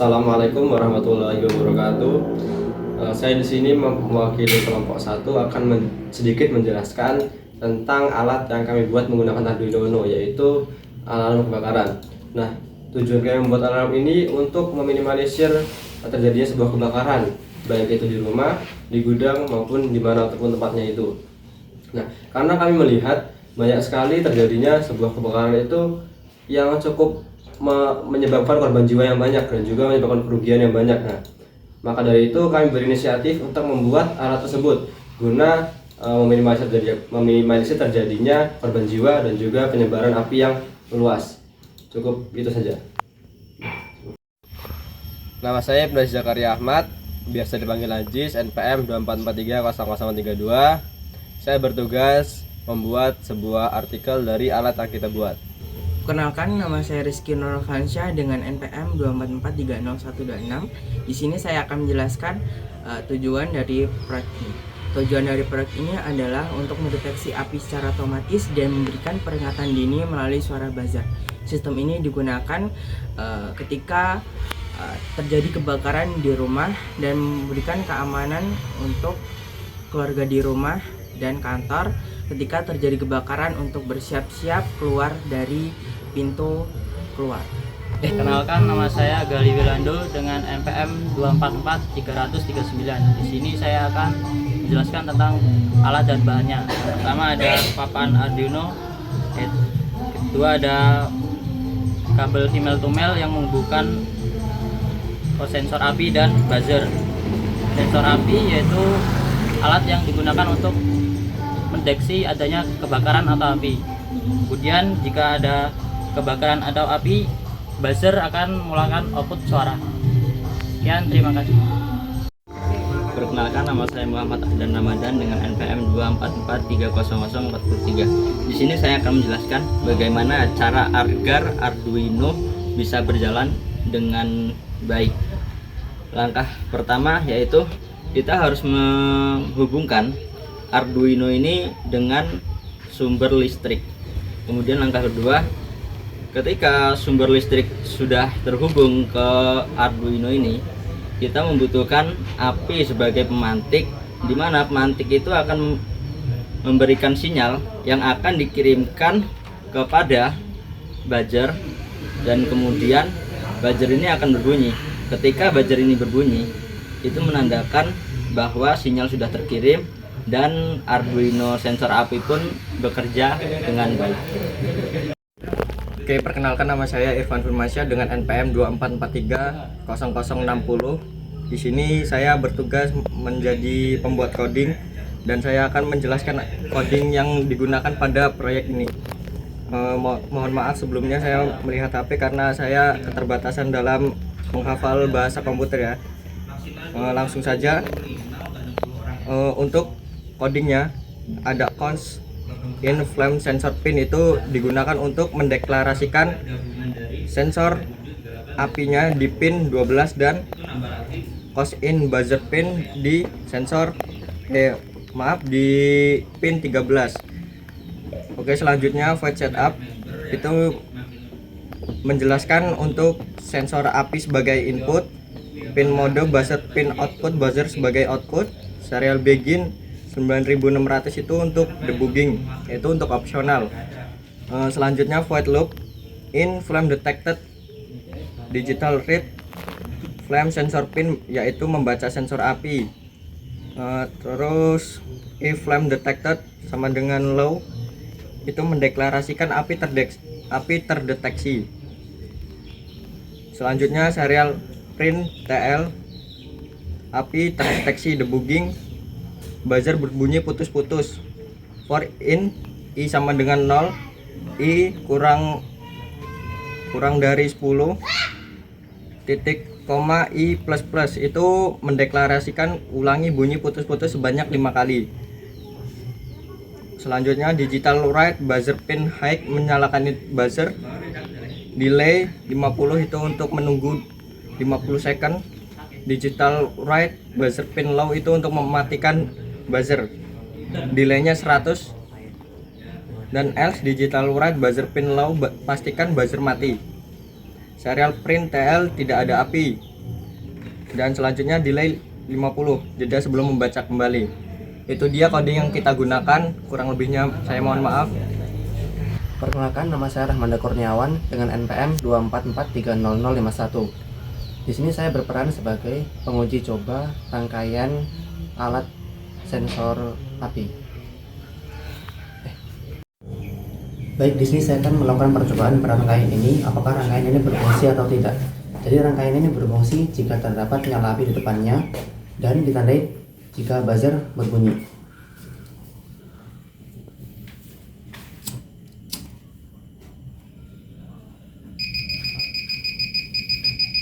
Assalamualaikum warahmatullahi wabarakatuh. Saya di sini mewakili kelompok 1 akan sedikit menjelaskan tentang alat yang kami buat menggunakan Arduino Uno, yaitu alarm kebakaran. Nah, tujuan kami membuat alarm ini untuk meminimalisir terjadinya sebuah kebakaran, baik itu di rumah, di gudang, maupun di mana ataupun tempatnya itu. Nah, karena kami melihat banyak sekali terjadinya sebuah kebakaran itu yang cukup menyebabkan korban jiwa yang banyak dan juga menyebabkan kerugian yang banyak. Nah, maka dari itu kami berinisiatif untuk membuat alat tersebut guna meminimalisir terjadinya korban jiwa dan juga penyebaran api yang luas. Cukup itu saja. Nama saya Ibnu Zakaria Ahmad, biasa dipanggil Ajis, NPM 24430032. Saya bertugas membuat sebuah artikel dari alat yang kita buat. Perkenalkan, nama saya Rizky Nurfansyah dengan NPM 244300126. Di sini saya akan menjelaskan tujuan dari proyek ini. Tujuan dari proyek ini adalah untuk mendeteksi api secara otomatis dan memberikan peringatan dini melalui suara buzzer. Sistem ini digunakan ketika terjadi kebakaran di rumah dan memberikan keamanan untuk keluarga di rumah dan kantor ketika terjadi kebakaran untuk bersiap-siap keluar dari pintu keluar. Kenalkan, nama saya Gali Wilando dengan NPM 244339. Di sini saya akan menjelaskan tentang alat dan bahannya. Pertama ada papan Arduino, kedua ada kabel female to male yang menghubungkan sensor api dan buzzer. Sensor api yaitu alat yang digunakan untuk mendeteksi adanya kebakaran atau api. Kemudian jika ada kebakaran atau api, buzzer akan mengeluarkan output suara. Sekian, terima kasih. Perkenalkan, nama saya Muhammad Ahdan Ramadan dengan NPM 244300043. Di sini saya akan menjelaskan bagaimana cara agar Arduino bisa berjalan dengan baik. Langkah pertama yaitu kita harus menghubungkan Arduino ini dengan sumber listrik. Kemudian langkah kedua, ketika sumber listrik sudah terhubung ke Arduino ini, kita membutuhkan api sebagai pemantik, di mana pemantik itu akan memberikan sinyal yang akan dikirimkan kepada buzzer, dan kemudian buzzer ini akan berbunyi. Ketika buzzer ini berbunyi, itu menandakan bahwa sinyal sudah terkirim dan Arduino sensor api pun bekerja dengan baik. Oke, perkenalkan, nama saya Irfan Firmansyah dengan NPM 244300060. Di sini saya bertugas menjadi pembuat coding dan saya akan menjelaskan coding yang digunakan pada proyek ini. Mohon maaf sebelumnya saya melihat HP karena saya keterbatasan dalam menghafal bahasa komputer ya. Langsung saja. Untuk codingnya ada const in flame sensor pin, itu digunakan untuk mendeklarasikan sensor apinya di pin 12 dan const in buzzer pin di di pin 13. Oke, selanjutnya void setup itu menjelaskan untuk sensor api sebagai input, pin mode buzzer, pin output buzzer sebagai output, serial begin 9600 itu untuk debugging, itu untuk opsional. Selanjutnya void loop in flame detected digital read flame sensor pin, yaitu membaca sensor api. Terus if flame detected sama dengan low, itu mendeklarasikan api terdeteksi. Selanjutnya serial print TL, api terdeteksi debugging, buzzer berbunyi putus-putus. For in I sama dengan 0, I kurang dari 10, titik koma I plus plus, itu mendeklarasikan ulangi bunyi putus-putus sebanyak 5 kali. Selanjutnya digital write buzzer pin high, menyalakan buzzer. Delay 50 itu untuk menunggu 50 second. Digital write buzzer pin low itu untuk mematikan buzzer, delaynya 100. Dan else digital write buzzer pin low, pastikan buzzer mati. Serial print TL tidak ada api, Dan selanjutnya delay 50, jeda sebelum membaca kembali. Itu dia kode yang kita gunakan, kurang lebihnya saya mohon maaf. Perkenalkan, nama saya Rahmanda Kurniawan dengan NPM 244300051. Di sini saya berperan sebagai penguji coba rangkaian alat sensor api. Baik, di sini saya akan melakukan percobaan pada rangkaian ini, apakah rangkaian ini berfungsi atau tidak. Jadi rangkaian ini berfungsi jika terdapat nyala api di depannya dan ditandai jika buzzer berbunyi.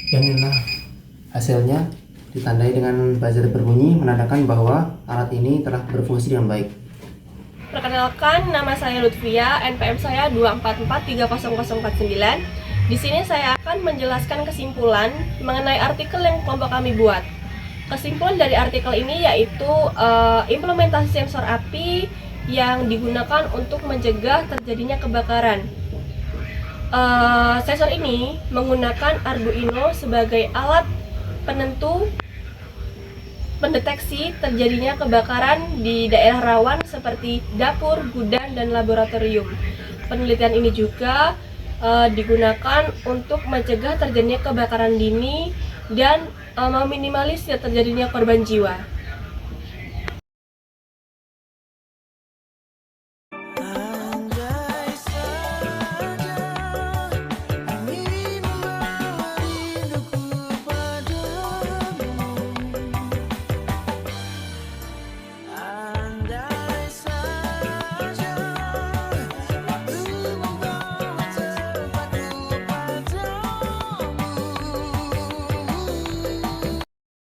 Dan inilah hasilnya, ditandai dengan buzzer berbunyi menandakan bahwa alat ini telah berfungsi dengan baik. Perkenalkan, nama saya Lutfia, NPM saya 2443049. Di sini saya akan menjelaskan kesimpulan mengenai artikel yang kelompok kami buat. Kesimpulan dari artikel ini yaitu implementasi sensor api yang digunakan untuk mencegah terjadinya kebakaran. Sensor ini menggunakan Arduino sebagai alat penentu pendeteksi terjadinya kebakaran di daerah rawan seperti dapur, gudang, dan laboratorium. Penelitian ini juga digunakan untuk mencegah terjadinya kebakaran dini dan meminimalisir terjadinya korban jiwa.